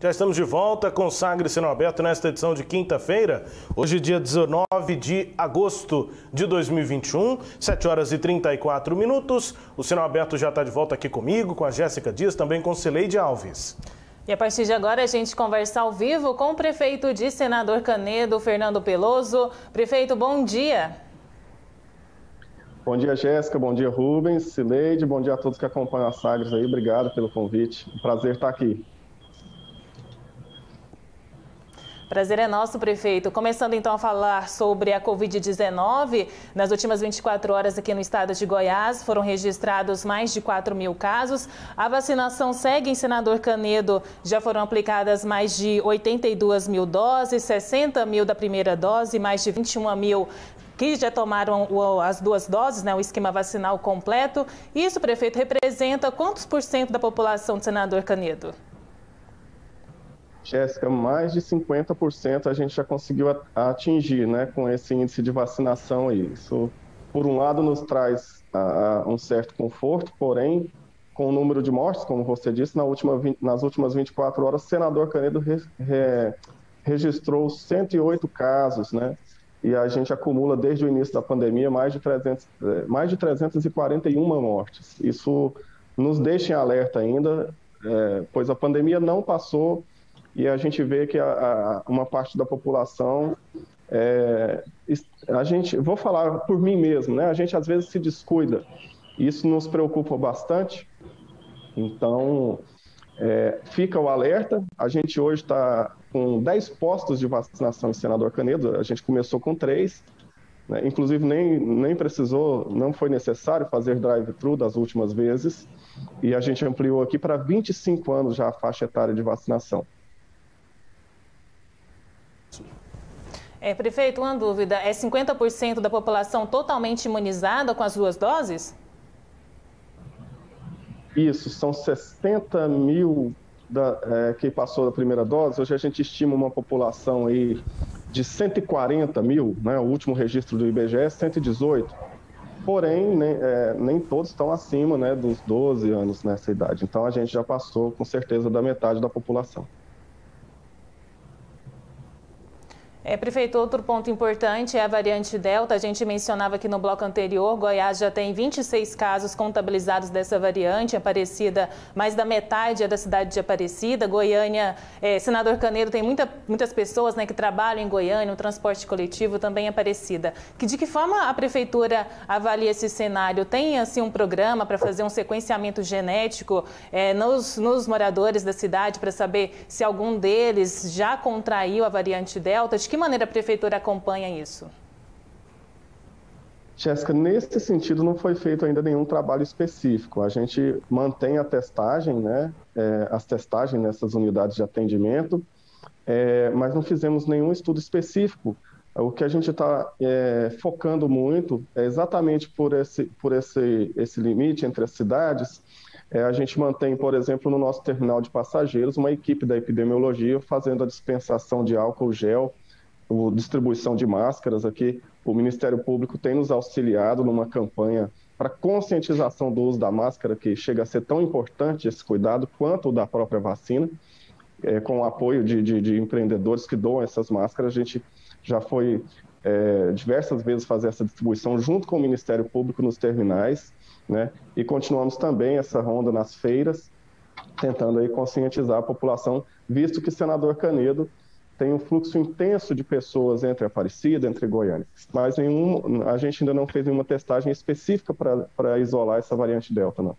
Já estamos de volta com Sagre Sinal Aberto nesta edição de quinta-feira, hoje dia 19 de agosto de 2021, 7 horas e 34 minutos. O Sinal Aberto já está de volta aqui comigo, com a Jéssica Dias, também com Cileide Alves. E a partir de agora a gente conversa ao vivo com o prefeito de Senador Canedo, Fernando Peloso. Prefeito, bom dia. Bom dia, Jéssica, bom dia, Rubens, Cileide, bom dia a todos que acompanham a Sagres aí, obrigado pelo convite, um prazer estar aqui. Prazer é nosso, prefeito. Começando então a falar sobre a Covid-19, nas últimas 24 horas aqui no estado de Goiás foram registrados mais de 4.000 casos. A vacinação segue em Senador Canedo, já foram aplicadas mais de 82.000 doses, 60.000 da primeira dose, mais de 21.000 que já tomaram as duas doses, né, o esquema vacinal completo. Isso, prefeito, representa quantos por cento da população de Senador Canedo? Jéssica, mais de 50% a gente já conseguiu atingir, né, com esse índice de vacinação aí. Isso, por um lado, nos traz um certo conforto, porém, com o número de mortes, como você disse, nas últimas 24 horas, o Senador Canedo registrou 108 casos, né, e a gente acumula desde o início da pandemia mais de 341 mortes. Isso nos deixa em alerta ainda, pois a pandemia não passou. E a gente vê que uma parte da população, vou falar por mim mesmo, né? A gente às vezes se descuida, isso nos preocupa bastante, então fica o alerta. A gente hoje está com 10 postos de vacinação em Senador Canedo, a gente começou com 3, né? Inclusive não foi necessário fazer drive-thru das últimas vezes, e a gente ampliou aqui para 25 anos já a faixa etária de vacinação. Prefeito, uma dúvida, é 50% da população totalmente imunizada com as duas doses? Isso, são 60.000 que passou da primeira dose. Hoje a gente estima uma população aí de 140.000, né? O último registro do IBGE é 118. Porém, nem todos estão acima, né, dos 12 anos nessa idade. Então a gente já passou com certeza da metade da população. Prefeito, outro ponto importante é a variante Delta. A gente mencionava aqui no bloco anterior, Goiás já tem 26 casos contabilizados dessa variante. Aparecida, mais da metade é da cidade de Aparecida. Goiânia, Senador Canedo tem muitas pessoas, né, que trabalham em Goiânia, o transporte coletivo também é Aparecida. De que forma a prefeitura avalia esse cenário? Tem assim um programa para fazer um sequenciamento genético nos moradores da cidade para saber se algum deles já contraiu a variante Delta? De que maneira a prefeitura acompanha isso? Jéssica, nesse sentido não foi feito ainda nenhum trabalho específico. A gente mantém a testagem, né, as testagens nessas unidades de atendimento, mas não fizemos nenhum estudo específico. O que a gente está focando muito é exatamente por esse limite entre as cidades. A gente mantém, por exemplo, no nosso terminal de passageiros, uma equipe da epidemiologia fazendo a dispensação de álcool gel, distribuição de máscaras. Aqui o Ministério Público tem nos auxiliado numa campanha para conscientização do uso da máscara, que chega a ser tão importante esse cuidado quanto o da própria vacina, com o apoio de empreendedores que doam essas máscaras. A gente já foi diversas vezes fazer essa distribuição junto com o Ministério Público nos terminais, né? E continuamos também essa ronda nas feiras, tentando aí conscientizar a população, visto que Senador Canedo tem um fluxo intenso de pessoas entre Aparecida, entre Goiânia. Mas a gente ainda não fez nenhuma testagem específica para isolar essa variante Delta, não.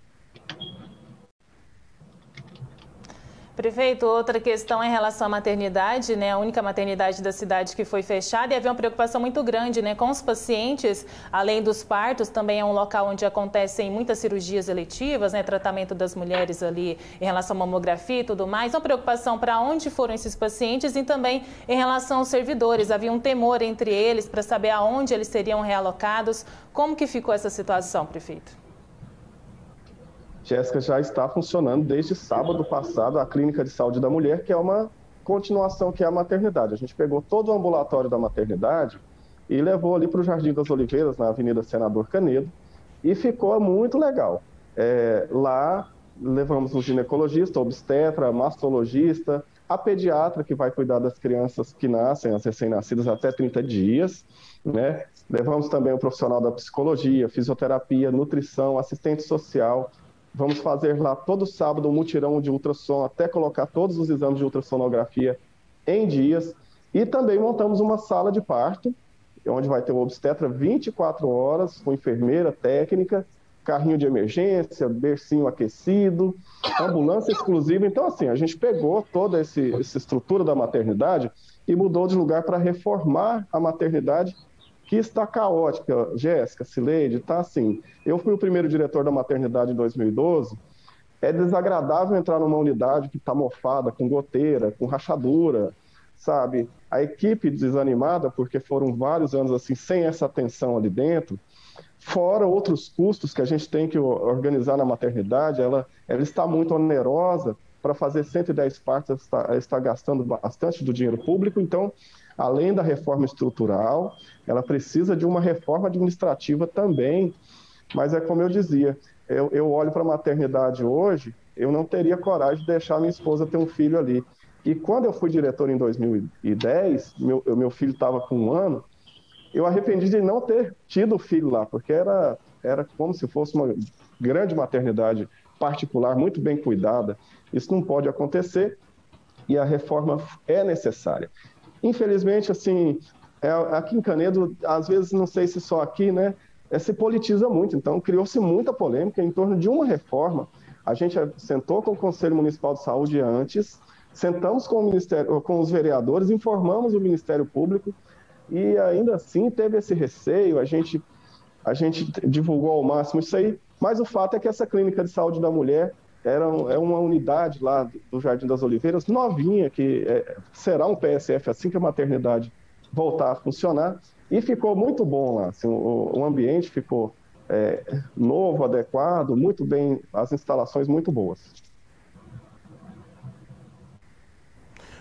Prefeito, outra questão em relação à maternidade, né? A única maternidade da cidade que foi fechada, e havia uma preocupação muito grande, né, com os pacientes, além dos partos, também é um local onde acontecem muitas cirurgias eletivas, né, tratamento das mulheres ali em relação à mamografia e tudo mais. Uma preocupação para onde foram esses pacientes e também em relação aos servidores. Havia um temor entre eles para saber aonde eles seriam realocados. Como que ficou essa situação, prefeito? Jéssica, já está funcionando desde sábado passado a Clínica de Saúde da Mulher, que é uma continuação que é a maternidade. A gente pegou todo o ambulatório da maternidade e levou ali para o Jardim das Oliveiras, na Avenida Senador Canedo, e ficou muito legal. Lá levamos o ginecologista, obstetra, mastologista, a pediatra que vai cuidar das crianças que nascem, as recém-nascidas até 30 dias, né? Levamos também o profissional da psicologia, fisioterapia, nutrição, assistente social. Vamos fazer lá todo sábado um mutirão de ultrassom, até colocar todos os exames de ultrassonografia em dias. E também montamos uma sala de parto, onde vai ter o obstetra 24 horas, com enfermeira técnica, carrinho de emergência, bercinho aquecido, ambulância exclusiva. Então, assim, a gente pegou toda essa estrutura da maternidade e mudou de lugar para reformar a maternidade, que está caótica. Jéssica, Cileide, está assim. Eu fui o primeiro diretor da maternidade em 2012. É desagradável entrar numa unidade que está mofada, com goteira, com rachadura, sabe? A equipe desanimada, porque foram vários anos assim, sem essa atenção ali dentro. Fora outros custos que a gente tem que organizar na maternidade, ela está muito onerosa. Para fazer 110 partos, ela está gastando bastante do dinheiro público. Então, além da reforma estrutural, ela precisa de uma reforma administrativa também. Mas é como eu dizia, eu olho para a maternidade hoje, eu não teria coragem de deixar minha esposa ter um filho ali. E quando eu fui diretor em 2010, meu filho estava com 1 ano, eu arrependi de não ter tido filho lá, porque era como se fosse uma grande maternidade particular, muito bem cuidada. Isso não pode acontecer e a reforma é necessária. Infelizmente, assim, aqui em Canedo, às vezes, não sei se só aqui, né, se politiza muito. Então, criou-se muita polêmica em torno de uma reforma. A gente sentou com o Conselho Municipal de Saúde antes, sentamos com o Ministério, com os vereadores, informamos o Ministério Público e ainda assim teve esse receio, a gente divulgou ao máximo isso aí, mas o fato é que essa clínica de saúde da mulher é uma unidade lá do Jardim das Oliveiras, novinha, que será um PSF assim que a maternidade voltar a funcionar, e ficou muito bom lá, assim, o ambiente ficou novo, adequado, muito bem, as instalações muito boas.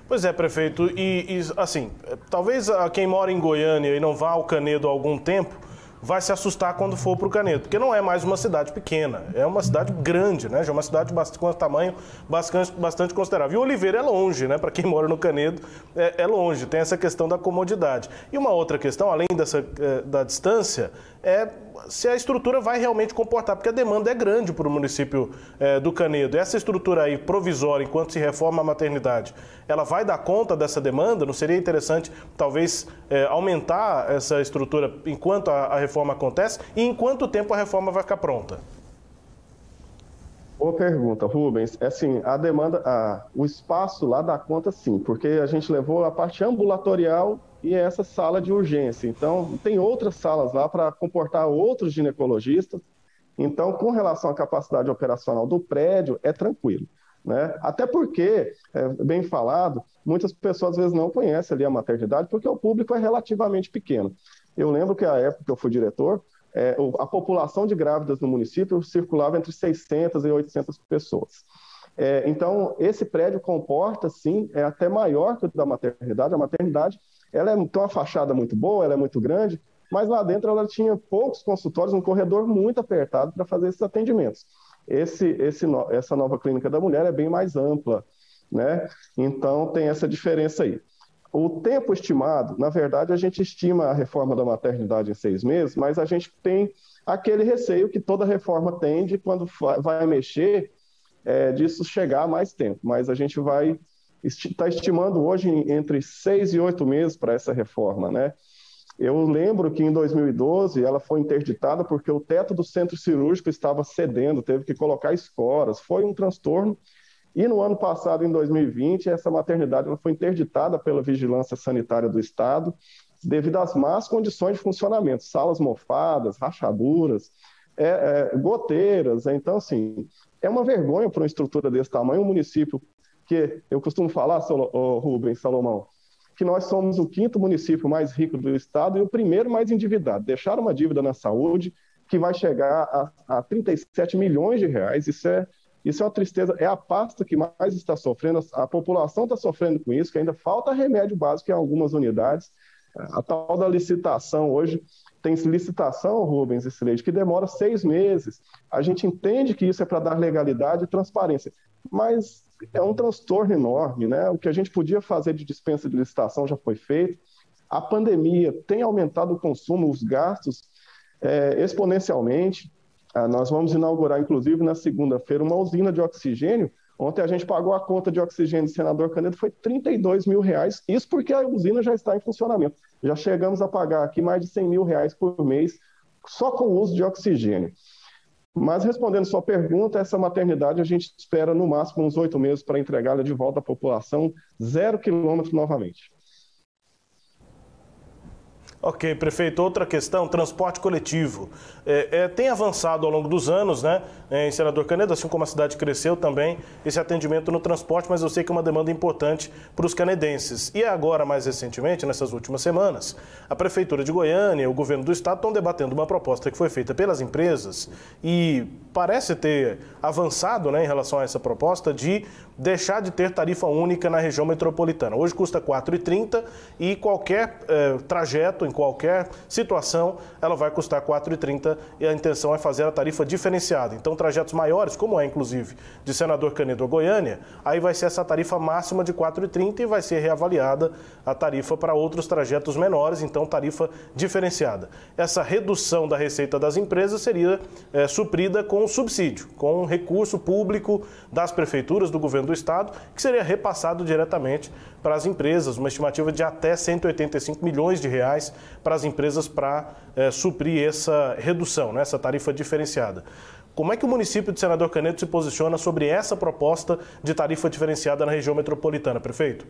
Pois é, prefeito, e assim, talvez quem mora em Goiânia e não vá ao Canedo há algum tempo vai se assustar quando for para o Canedo, porque não é mais uma cidade pequena, é uma cidade grande, né? Já é uma cidade com um tamanho bastante considerável. E Oliveira é longe, né? Para quem mora no Canedo, é longe, tem essa questão da comodidade. E uma outra questão, além da distância, é se a estrutura vai realmente comportar, porque a demanda é grande para o município do Canedo. Essa estrutura aí, provisória, enquanto se reforma a maternidade, ela vai dar conta dessa demanda? Não seria interessante, talvez, aumentar essa estrutura enquanto a reforma acontece? E em quanto tempo a reforma vai ficar pronta? Boa pergunta, Rubens. Assim, a demanda, o espaço lá dá conta sim, porque a gente levou a parte ambulatorial e essa sala de urgência. Então, tem outras salas lá para comportar outros ginecologistas. Então, com relação à capacidade operacional do prédio, é tranquilo, né? Até porque, bem falado, muitas pessoas às vezes não conhecem ali a maternidade, porque o público é relativamente pequeno. Eu lembro que a época que eu fui diretor, a população de grávidas no município circulava entre 600 e 800 pessoas. Então, esse prédio comporta, sim, é até maior que o da maternidade. A maternidade ela tem uma fachada muito boa, ela é muito grande, mas lá dentro ela tinha poucos consultórios, um corredor muito apertado para fazer esses atendimentos. Essa nova clínica da mulher é bem mais ampla, né? Então, tem essa diferença aí. O tempo estimado, na verdade, a gente estima a reforma da maternidade em 6 meses, mas a gente tem aquele receio que toda reforma tem de quando vai mexer, disso chegar a mais tempo. Mas a gente está estimando hoje entre 6 e 8 meses para essa reforma, né? Eu lembro que em 2012 ela foi interditada porque o teto do centro cirúrgico estava cedendo, teve que colocar escoras, foi um transtorno. E no ano passado, em 2020, essa maternidade ela foi interditada pela Vigilância Sanitária do Estado devido às más condições de funcionamento, salas mofadas, rachaduras, goteiras. Então, assim, é uma vergonha para uma estrutura desse tamanho, um município que eu costumo falar, Rubens, Salomão, que nós somos o 5º município mais rico do estado e o primeiro mais endividado. Deixaram uma dívida na saúde que vai chegar a 37 milhões de reais. Isso é uma tristeza, é a pasta que mais está sofrendo, a população está sofrendo com isso, que ainda falta remédio básico em algumas unidades. A tal da licitação hoje, tem licitação, Rubens e Cileide, que demora 6 meses. A gente entende que isso é para dar legalidade e transparência, mas é um transtorno enorme, né? O que a gente podia fazer de dispensa de licitação já foi feito. A pandemia tem aumentado o consumo, os gastos exponencialmente. Nós vamos inaugurar, inclusive, na segunda-feira, uma usina de oxigênio. Ontem a gente pagou a conta de oxigênio do Senador Canedo, foi R$32 mil. Isso porque a usina já está em funcionamento. Já chegamos a pagar aqui mais de R$100 mil por mês, só com o uso de oxigênio. Mas respondendo sua pergunta, essa maternidade a gente espera no máximo uns 8 meses para entregá-la de volta à população, 0 quilômetro novamente. Ok, prefeito, outra questão, transporte coletivo. Tem avançado ao longo dos anos, né, em Senador Canedo, assim como a cidade cresceu também, esse atendimento no transporte, mas eu sei que é uma demanda importante para os canedenses. E agora, mais recentemente, nessas últimas semanas, a Prefeitura de Goiânia e o governo do estado estão debatendo uma proposta que foi feita pelas empresas e parece ter avançado, né, em relação a essa proposta de deixar de ter tarifa única na região metropolitana. Hoje custa R$ 4,30 e qualquer trajeto, em qualquer situação, ela vai custar R$ 4,30 e a intenção é fazer a tarifa diferenciada. Então, trajetos maiores, como é inclusive de Senador Canedo a Goiânia, aí vai ser essa tarifa máxima de R$ 4,30 e vai ser reavaliada a tarifa para outros trajetos menores, então tarifa diferenciada. Essa redução da receita das empresas seria suprida com subsídio, com recurso público das prefeituras, do governo do estado, que seria repassado diretamente para as empresas, uma estimativa de até R$ 185 milhões para as empresas para suprir essa redução, né, essa tarifa diferenciada. Como é que o município de Senador Canedo se posiciona sobre essa proposta de tarifa diferenciada na região metropolitana, prefeito?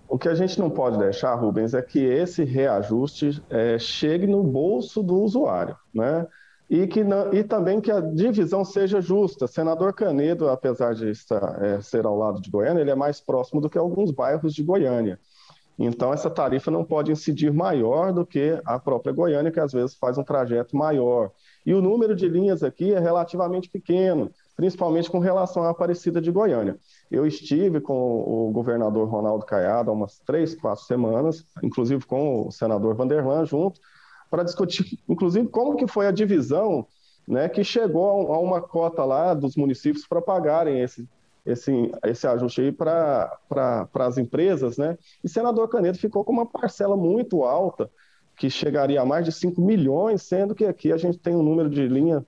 O que a gente não pode deixar, Rubens, é que esse reajuste chegue no bolso do usuário, né? E também que a divisão seja justa. Senador Canedo, apesar de ser ao lado de Goiânia, ele é mais próximo do que alguns bairros de Goiânia. Então, essa tarifa não pode incidir maior do que a própria Goiânia, que às vezes faz um trajeto maior. E o número de linhas aqui é relativamente pequeno, principalmente com relação à Aparecida de Goiânia. Eu estive com o governador Ronaldo Caiado há umas 3, 4 semanas, inclusive com o senador Vanderlan junto, para discutir, inclusive, como que foi a divisão, né, que chegou a uma cota lá dos municípios para pagarem esse ajuste aí para as empresas, né? E Senador Canedo ficou com uma parcela muito alta, que chegaria a mais de 5 milhões, sendo que aqui a gente tem um número de linha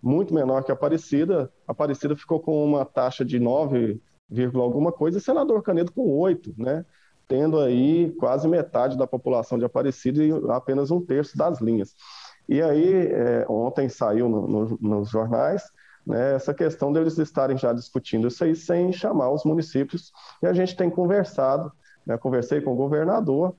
muito menor que a Aparecida. A Aparecida ficou com uma taxa de 9, alguma coisa, e Senador Canedo com 8, né? Tendo aí quase metade da população de Aparecida e apenas 1/3 das linhas. E aí, ontem saiu nos jornais, né, essa questão deles estarem já discutindo isso aí sem chamar os municípios, e a gente tem conversado, né, conversei com o governador,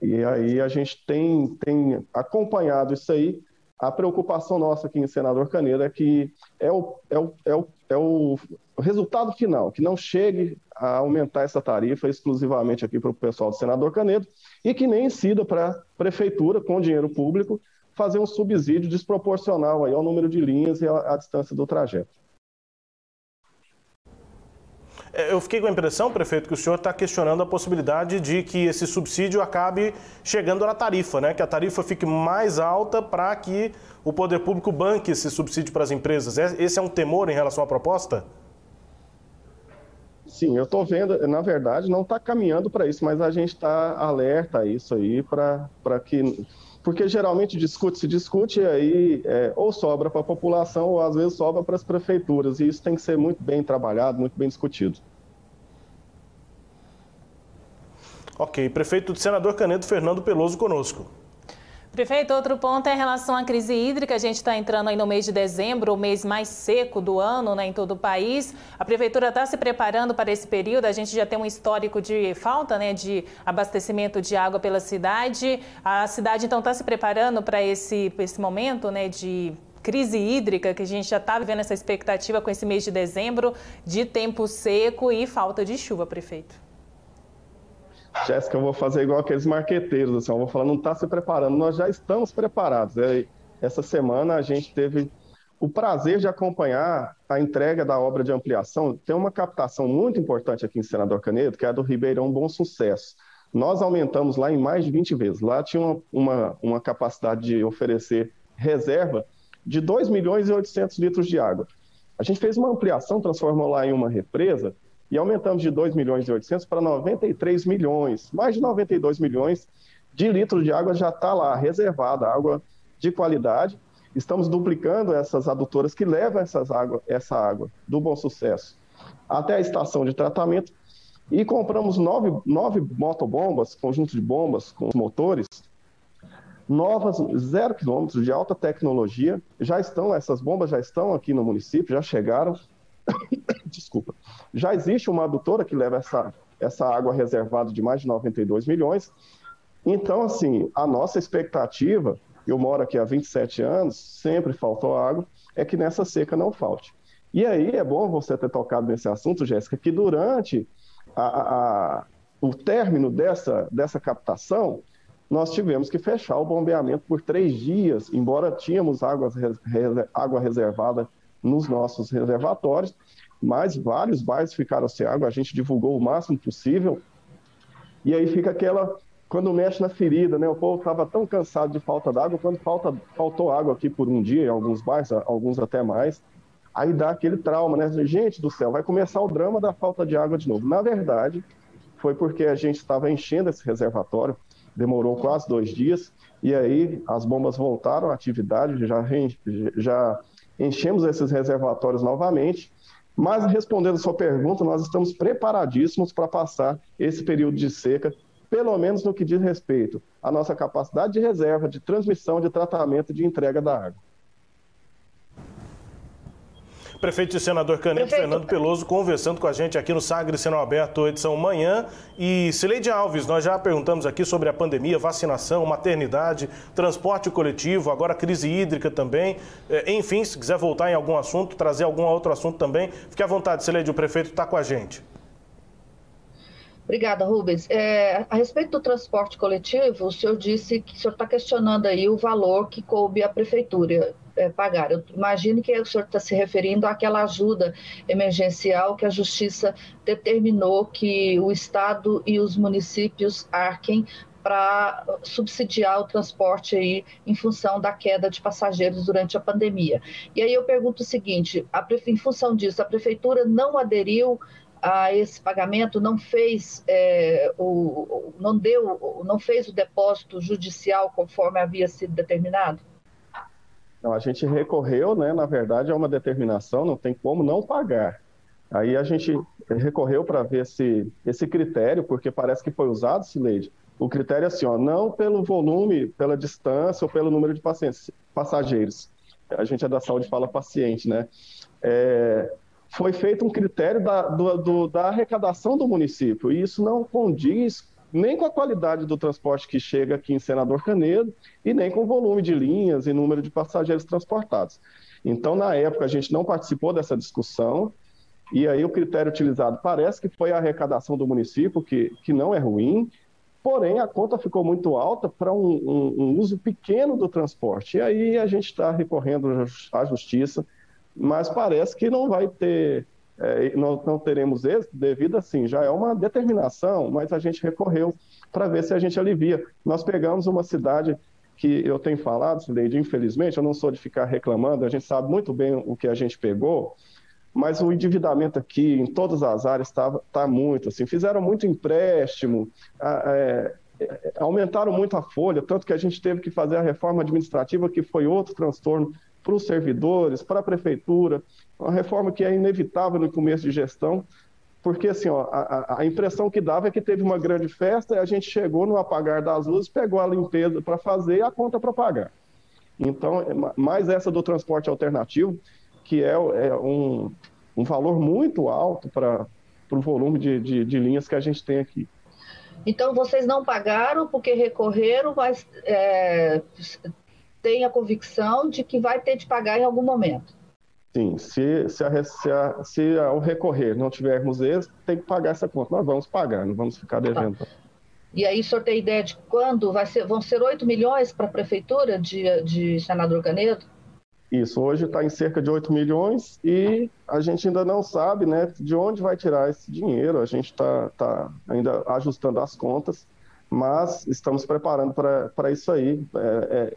e aí a gente tem acompanhado isso aí. A preocupação nossa aqui em Senador Canedo é que é o resultado final, que não chegue a aumentar essa tarifa exclusivamente aqui para o pessoal do Senador Canedo e que nem incida para a prefeitura, com dinheiro público, fazer um subsídio desproporcional aí ao número de linhas e à distância do trajeto. Eu fiquei com a impressão, prefeito, que o senhor está questionando a possibilidade de que esse subsídio acabe chegando na tarifa, né? Que a tarifa fique mais alta para que o poder público banque esse subsídio para as empresas. Esse é um temor em relação à proposta? Sim, eu estou vendo, na verdade, não está caminhando para isso, mas a gente está alerta a isso aí, para que... Porque geralmente se discute e aí ou sobra para a população ou às vezes sobra para as prefeituras, e isso tem que ser muito bem trabalhado, muito bem discutido. Ok, prefeito de Senador Canedo, Fernando Peloso, conosco. Prefeito, outro ponto é em relação à crise hídrica. A gente está entrando aí no mês de dezembro, o mês mais seco do ano, né, em todo o país. A Prefeitura está se preparando para esse período. A gente já tem um histórico de falta, né, de abastecimento de água pela cidade. A cidade, então, está se preparando para esse momento, né, de crise hídrica, que a gente já está vivendo essa expectativa com esse mês de dezembro, de tempo seco e falta de chuva, prefeito. Jéssica, eu vou fazer igual aqueles marqueteiros, assim, eu vou falar, não está se preparando, nós já estamos preparados. Essa semana a gente teve o prazer de acompanhar a entrega da obra de ampliação. Tem uma captação muito importante aqui em Senador Canedo, que é a do Ribeirão Bom Sucesso. Nós aumentamos lá em mais de 20 vezes. Lá tinha uma capacidade de oferecer reserva de 2 milhões e 800 litros de água. A gente fez uma ampliação, transformou lá em uma represa e aumentamos de 2 milhões e 800 para 93 milhões. Mais de 92 milhões de litros de água já está lá, reservada, água de qualidade. Estamos duplicando essas adutoras que levam essa água do Bom Sucesso até a estação de tratamento e compramos 9 motobombas, conjunto de bombas com os motores, novas, 0 quilômetros de alta tecnologia. Essas bombas já estão aqui no município, já chegaram. Desculpa. Já existe uma adutora que leva essa água reservada de mais de 92 milhões. Então, assim, a nossa expectativa, eu moro aqui há 27 anos, sempre faltou água, é que nessa seca não falte. E aí é bom você ter tocado nesse assunto, Jéssica, que durante o término dessa captação, nós tivemos que fechar o bombeamento por 3 dias, embora tínhamos água reservada nos nossos reservatórios, mas vários bairros ficaram sem água, a gente divulgou o máximo possível, e aí fica quando mexe na ferida, né? O povo estava tão cansado de falta d'água, quando faltou água aqui por um dia, em alguns bairros, alguns até mais, aí dá aquele trauma, né? Gente do céu, vai começar o drama da falta de água de novo. Na verdade, foi porque a gente estava enchendo esse reservatório, demorou quase 2 dias, e aí as bombas voltaram à atividade, já enchemos esses reservatórios novamente, mas respondendo a sua pergunta, nós estamos preparadíssimos para passar esse período de seca, pelo menos no que diz respeito à nossa capacidade de reserva, de transmissão, de tratamento e de entrega da água. Prefeito e senador Canedo, Fernando Peloso, conversando com a gente aqui no Sagres Sinal Aberto, edição manhã. E Cileide Alves, nós já perguntamos aqui sobre a pandemia, vacinação, maternidade, transporte coletivo, agora crise hídrica também. Enfim, se quiser voltar em algum assunto, trazer algum outro assunto também, fique à vontade, Cileide, o prefeito está com a gente. Obrigada, Rubens. A respeito do transporte coletivo, o senhor disse que o senhor está questionando aí o valor que coube à prefeitura pagar. Eu imagino que o senhor está se referindo àquela ajuda emergencial que a Justiça determinou que o Estado e os municípios arquem para subsidiar o transporte aí em função da queda de passageiros durante a pandemia. E aí eu pergunto o seguinte, em função disso, a prefeitura não aderiu a esse pagamento, não fez não fez o depósito judicial conforme havia sido determinado? Não, a gente recorreu, né, na verdade, a uma determinação, não tem como não pagar. Aí a gente recorreu para ver esse critério, porque parece que foi usado, Cileide, o critério é assim, não pelo volume, pela distância ou pelo número de passageiros. A gente é da saúde, fala paciente, né? Foi feito um critério da arrecadação do município, e isso não condiz nem com a qualidade do transporte que chega aqui em Senador Canedo, e nem com o volume de linhas e número de passageiros transportados. Então, na época, a gente não participou dessa discussão, e aí o critério utilizado parece que foi a arrecadação do município, que não é ruim, porém a conta ficou muito alta para um uso pequeno do transporte. E aí a gente está recorrendo à justiça, mas parece que não vai ter, não teremos êxito devido assim, já é uma determinação, mas a gente recorreu para ver se a gente alivia. Nós pegamos uma cidade que eu tenho falado, Cileide, infelizmente, eu não sou de ficar reclamando, a gente sabe muito bem o que a gente pegou, mas o endividamento aqui, em todas as áreas, está muito, assim, fizeram muito empréstimo, aumentaram muito a folha, tanto que a gente teve que fazer a reforma administrativa, que foi outro transtorno para os servidores, para a prefeitura, uma reforma que é inevitável no começo de gestão, porque assim, a impressão que dava é que teve uma grande festa e a gente chegou no apagar das luzes, pegou a limpeza para fazer e a conta para pagar. Então, mais essa do transporte alternativo, que é um valor muito alto para o volume de linhas que a gente tem aqui. Então, vocês não pagaram porque recorreram, mas tem a convicção de que vai ter de pagar em algum momento? Sim, se ao recorrer não tivermos êxito, tem que pagar essa conta. Nós vamos pagar, não vamos ficar devendo. E aí o senhor tem ideia de quando vão ser 8 milhões para a prefeitura de Senador Canedo? Isso, hoje está em cerca de 8 milhões e a gente ainda não sabe, né, de onde vai tirar esse dinheiro. A gente está ainda ajustando as contas, mas estamos preparando para isso aí,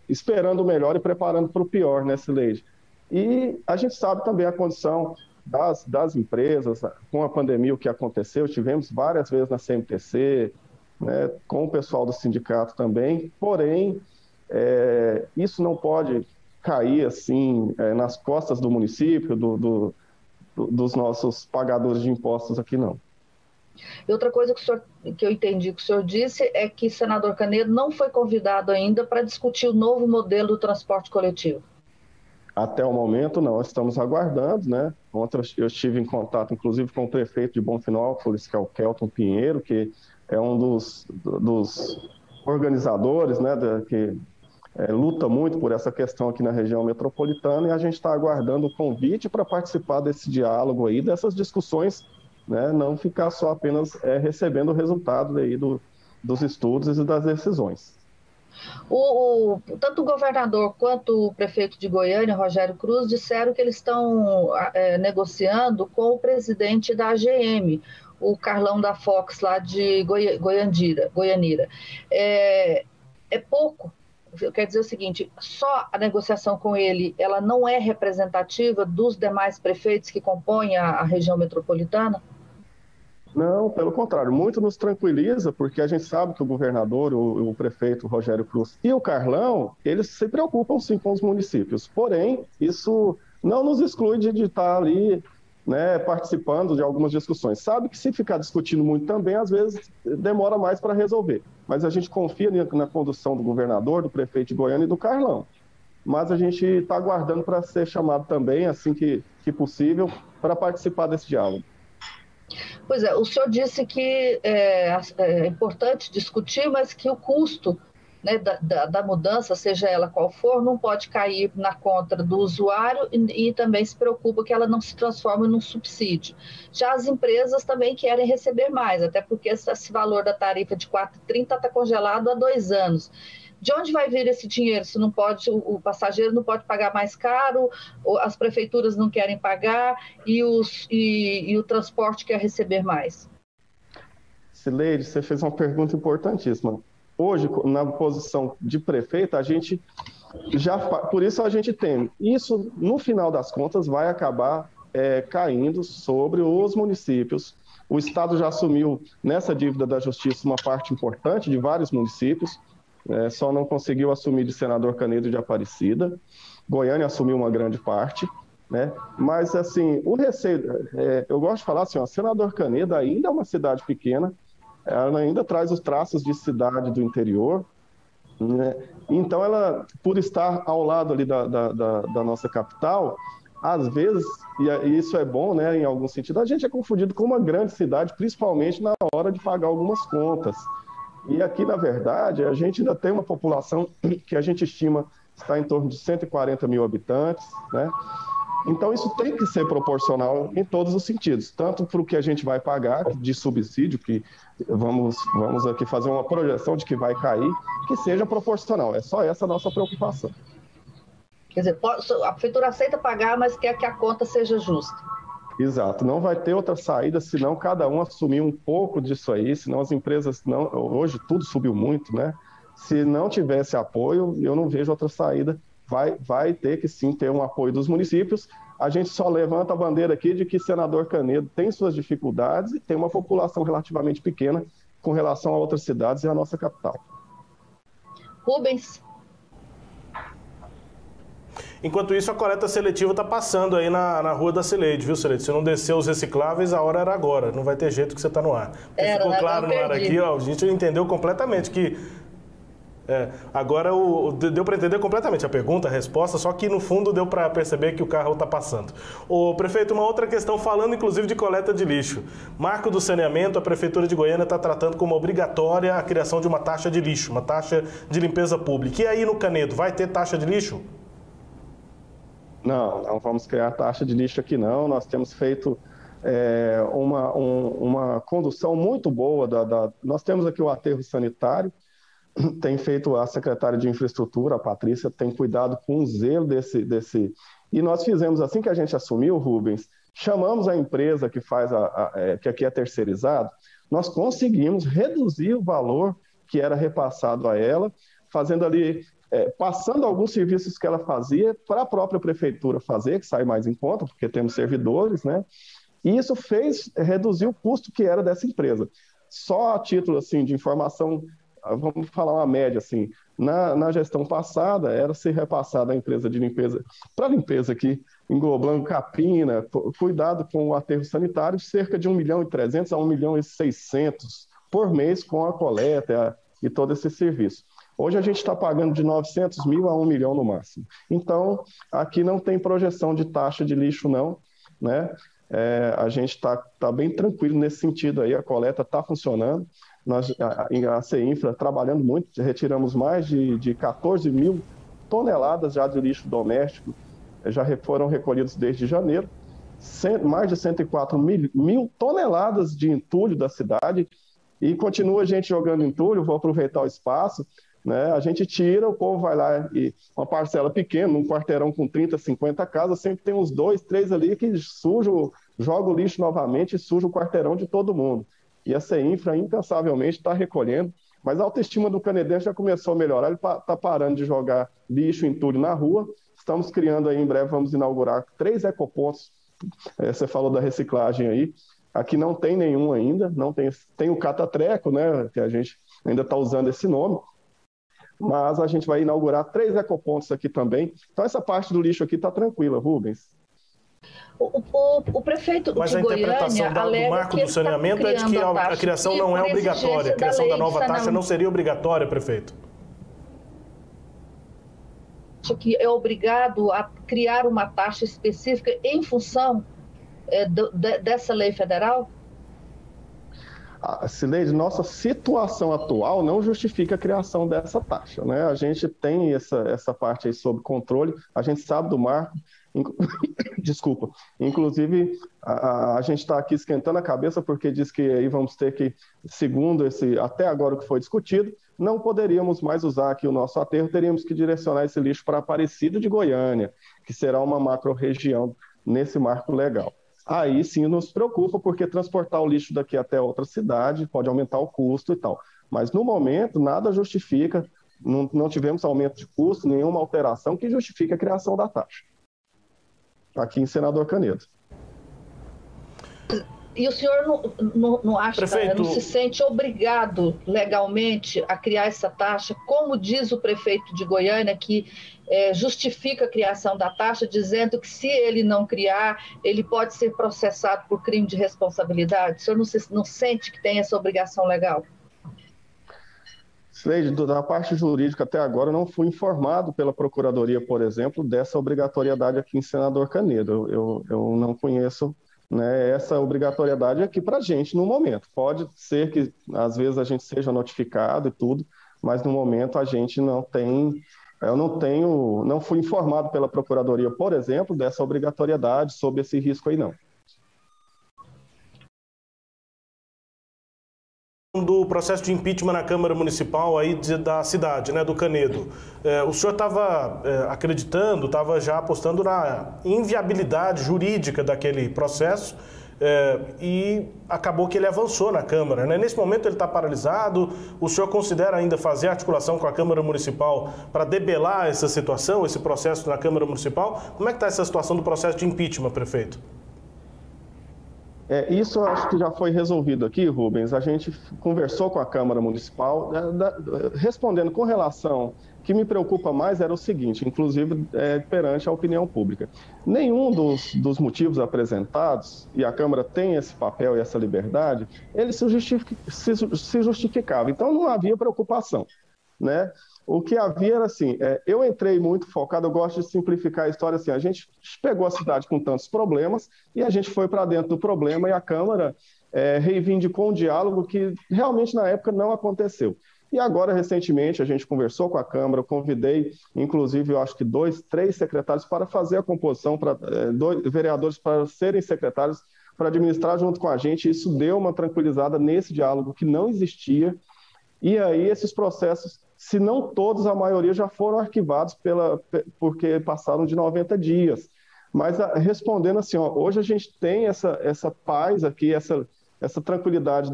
esperando o melhor e preparando para o pior, né, Cileide? E a gente sabe também a condição das empresas, com a pandemia, o que aconteceu, tivemos várias vezes na CMTC, né, com o pessoal do sindicato também, porém, isso não pode cair assim nas costas do município, dos nossos pagadores de impostos aqui, não. E outra coisa que eu entendi que o senhor disse é que o senador Canedo não foi convidado ainda para discutir o novo modelo do transporte coletivo. Até o momento, não. Estamos aguardando, né? Ontem eu estive em contato, inclusive, com o prefeito de Bonfinópolis, que é o Kelton Pinheiro, que é um dos organizadores, né, que luta muito por essa questão aqui na região metropolitana, e a gente está aguardando o convite para participar desse diálogo aí, dessas discussões, né, não ficar só apenas recebendo o resultado aí dos estudos e das decisões. Tanto o governador quanto o prefeito de Goiânia, Rogério Cruz, disseram que eles estão negociando com o presidente da AGM, o Carlão da Fox, lá de Goianira. É pouco. Quer dizer o seguinte, só a negociação com ele, ela não é representativa dos demais prefeitos que compõem a região metropolitana? Não, pelo contrário, muito nos tranquiliza, porque a gente sabe que o governador, o prefeito Rogério Cruz e o Carlão, eles se preocupam sim com os municípios, porém, isso não nos exclui de estar ali, né, participando de algumas discussões. Sabe que se ficar discutindo muito também, às vezes demora mais para resolver, mas a gente confia na condução do governador, do prefeito de Goiânia e do Carlão. Mas a gente está aguardando para ser chamado também, assim que possível, para participar desse diálogo. Pois é, o senhor disse que é importante discutir, mas que o custo, né, da mudança, seja ela qual for, não pode cair na conta do usuário e também se preocupa que ela não se transforme num subsídio. Já as empresas também querem receber mais, até porque esse valor da tarifa de R$ 4,30 está congelado há 2 anos. De onde vai vir esse dinheiro? Se não pode, o passageiro não pode pagar mais caro, as prefeituras não querem pagar e o transporte quer receber mais? Cileide, você fez uma pergunta importantíssima. Hoje, na posição de prefeito, a gente por isso a gente tem. Isso, no final das contas, vai acabar caindo sobre os municípios. O Estado já assumiu, nessa dívida da Justiça, uma parte importante de vários municípios. Só não conseguiu assumir de Senador Canedo de Aparecida. Goiânia assumiu uma grande parte, né? Mas, assim, o receio... eu gosto de falar assim, ó, Senador Canedo ainda é uma cidade pequena, ela ainda traz os traços de cidade do interior, né? Então, ela, por estar ao lado ali da nossa capital, às vezes, e isso é bom, né, em algum sentido, a gente é confundido com uma grande cidade, principalmente na hora de pagar algumas contas. E aqui, na verdade, a gente ainda tem uma população que a gente estima está em torno de 140 mil habitantes, né? Então, isso tem que ser proporcional em todos os sentidos, tanto para o que a gente vai pagar de subsídio, que vamos aqui fazer uma projeção de que vai cair, que seja proporcional. É só essa a nossa preocupação. Quer dizer, a prefeitura aceita pagar, mas quer que a conta seja justa. Exato, não vai ter outra saída senão cada um assumir um pouco disso aí, senão as empresas não... Hoje tudo subiu muito, né? Se não tivesse apoio, eu não vejo outra saída. Vai ter que sim ter um apoio dos municípios. A gente só levanta a bandeira aqui de que Senador Canedo tem suas dificuldades e tem uma população relativamente pequena com relação a outras cidades e a nossa capital. Rubens. Enquanto isso, a coleta seletiva está passando aí na Rua da Cileide, viu, Cileide? Se não descer os recicláveis, a hora era agora. Não vai ter jeito que você está no ar. Ficou claro no ar aqui, ó, a gente entendeu completamente que... agora deu para entender completamente a pergunta, a resposta, só que no fundo deu para perceber que o carro está passando. Ô, prefeito, uma outra questão, falando inclusive de coleta de lixo. Marco do saneamento, a Prefeitura de Goiânia está tratando como obrigatória a criação de uma taxa de lixo, uma taxa de limpeza pública. E aí no Canedo, vai ter taxa de lixo? Não vamos criar taxa de lixo aqui não, nós temos feito uma condução muito boa, nós temos aqui o aterro sanitário, tem feito a secretária de Infraestrutura, a Patrícia, tem cuidado com zelo desse... E nós fizemos, assim que a gente assumiu, Rubens, chamamos a empresa que faz que aqui é terceirizado, nós conseguimos reduzir o valor que era repassado a ela, fazendo ali, passando alguns serviços que ela fazia para a própria prefeitura fazer, que sai mais em conta, porque temos servidores, né? E isso fez reduzir o custo que era dessa empresa. Só a título assim, de informação, vamos falar uma média assim, na gestão passada era ser repassada a empresa de limpeza, para limpeza aqui, englobando capina, cuidado com o aterro sanitário, cerca de 1.300.000 a 1.600.000 por mês com a coleta e todo esse serviço. Hoje a gente está pagando de 900.000 a 1 milhão no máximo. Então, aqui não tem projeção de taxa de lixo não, né? A gente está bem tranquilo nesse sentido aí, a coleta está funcionando. Nós, a CEINFRA, trabalhando muito, retiramos mais de 14 mil toneladas já de lixo doméstico, já foram recolhidos desde janeiro, mais de 104 mil toneladas de entulho da cidade, e continua a gente jogando entulho, vou aproveitar o espaço, né? A gente tira, o povo vai lá e uma parcela pequena, um quarteirão com 30, 50 casas, sempre tem uns 2, 3 ali que joga o lixo novamente e suja o quarteirão de todo mundo. E a CEINFRA incansavelmente está recolhendo, mas a autoestima do canedense já começou a melhorar, ele está parando de jogar lixo, entulho na rua. Estamos criando aí, em breve vamos inaugurar 3 ecopontos, você falou da reciclagem aí, aqui não tem nenhum ainda, não tem o Catatreco, né, que a gente ainda está usando esse nome, mas a gente vai inaugurar 3 ecopontos aqui também. Então essa parte do lixo aqui está tranquila, Rubens. O prefeito Mas de Goiânia, a interpretação do marco do saneamento é de que a criação não é obrigatória. A criação da nova taxa não seria obrigatória, prefeito? Acho que é obrigado a criar uma taxa específica em função dessa lei federal? Cileide, nossa situação atual não justifica a criação dessa taxa, né? A gente tem essa parte aí sob controle, a gente sabe do marco, desculpa, inclusive a gente está aqui esquentando a cabeça porque diz que aí vamos ter que, segundo até agora o que foi discutido, não poderíamos mais usar aqui o nosso aterro, teríamos que direcionar esse lixo para Aparecida de Goiânia, que será uma macro-região nesse marco legal. Aí sim nos preocupa, porque transportar o lixo daqui até outra cidade pode aumentar o custo e tal. Mas no momento nada justifica, não tivemos aumento de custo, nenhuma alteração que justifique a criação da taxa. Aqui em Senador Canedo. E o senhor não acha, prefeito, não se sente obrigado legalmente a criar essa taxa, como diz o prefeito de Goiânia, que justifica a criação da taxa, dizendo que se ele não criar, ele pode ser processado por crime de responsabilidade? O senhor não sente que tem essa obrigação legal? Sleide, da parte jurídica até agora não fui informado pela Procuradoria, por exemplo, dessa obrigatoriedade aqui em Senador Canedo. Eu não conheço, né, essa obrigatoriedade aqui para a gente no momento. Pode ser que às vezes a gente seja notificado e tudo, mas no momento a gente não tem, não fui informado pela Procuradoria, por exemplo, dessa obrigatoriedade sobre esse risco aí não. Do processo de impeachment na Câmara Municipal aí da cidade, né, do Canedo. O senhor estava acreditando, estava já apostando na inviabilidade jurídica daquele processo e acabou que ele avançou na Câmara, né? Nesse momento ele está paralisado. O senhor considera ainda fazer articulação com a Câmara Municipal para debelar essa situação, esse processo na Câmara Municipal? Como é que está essa situação do processo de impeachment, prefeito? Isso eu acho que já foi resolvido aqui, Rubens. A gente conversou com a Câmara Municipal, respondendo com relação, que me preocupa mais era o seguinte, inclusive perante a opinião pública. Nenhum dos motivos apresentados, e a Câmara tem esse papel e essa liberdade, ele se justificava. Então não havia preocupação, né? O que havia era assim, eu entrei muito focado, eu gosto de simplificar a história assim, a gente pegou a cidade com tantos problemas e a gente foi para dentro do problema e a Câmara reivindicou um diálogo que realmente na época não aconteceu. E agora, recentemente, a gente conversou com a Câmara, eu convidei, inclusive, eu acho que 2, 3 secretários para fazer a composição, 2 vereadores para serem secretários, para administrar junto com a gente. Isso deu uma tranquilizada nesse diálogo que não existia. E aí esses processos, se não todos, a maioria já foram arquivados porque passaram de 90 dias. Mas respondendo assim, ó, hoje a gente tem essa paz aqui, essa tranquilidade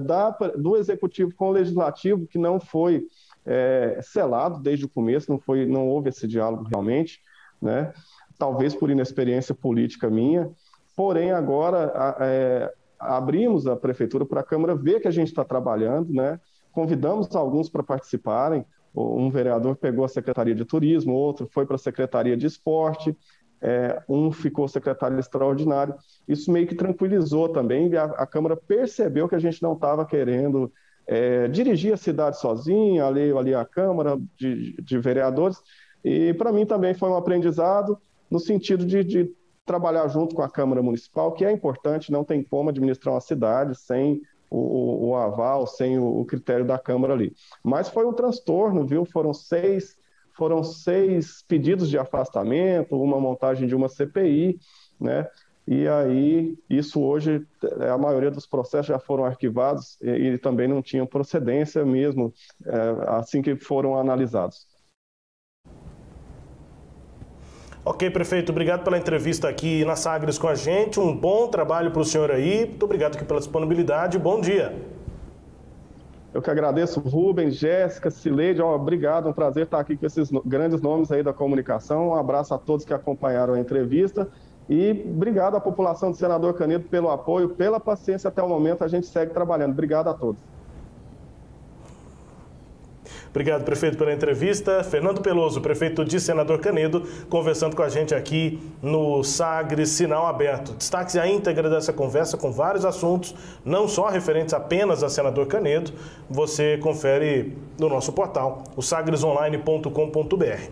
do Executivo com o Legislativo, que não foi selado desde o começo, não houve esse diálogo realmente, né? Talvez por inexperiência política minha, porém agora abrimos a Prefeitura para a Câmara ver que a gente está trabalhando, né? Convidamos alguns para participarem, um vereador pegou a Secretaria de Turismo, outro foi para a Secretaria de Esporte, um ficou secretário extraordinário. Isso meio que tranquilizou também, a Câmara percebeu que a gente não estava querendo dirigir a cidade sozinha, ali a Câmara de vereadores, e para mim também foi um aprendizado no sentido de trabalhar junto com a Câmara Municipal, que é importante, não tem como administrar uma cidade sem o aval, sem o critério da Câmara ali. Mas foi um transtorno, viu? Foram seis pedidos de afastamento, uma montagem de uma CPI, né? E aí, isso hoje, a maioria dos processos já foram arquivados e também não tinham procedência mesmo, assim que foram analisados. Ok, prefeito, obrigado pela entrevista aqui na Sagres com a gente, um bom trabalho para o senhor aí, muito obrigado aqui pela disponibilidade, bom dia. Eu que agradeço, Rubens, Jéssica, Cileide, obrigado, um prazer estar aqui com esses grandes nomes aí da comunicação, um abraço a todos que acompanharam a entrevista e obrigado à população do Senador Canedo pelo apoio, pela paciência até o momento, a gente segue trabalhando, obrigado a todos. Obrigado, prefeito, pela entrevista. Fernando Peloso, prefeito de Senador Canedo, conversando com a gente aqui no Sagres Sinal Aberto. Destaque a íntegra dessa conversa com vários assuntos, não só referentes apenas a Senador Canedo, você confere no nosso portal, o sagresonline.com.br.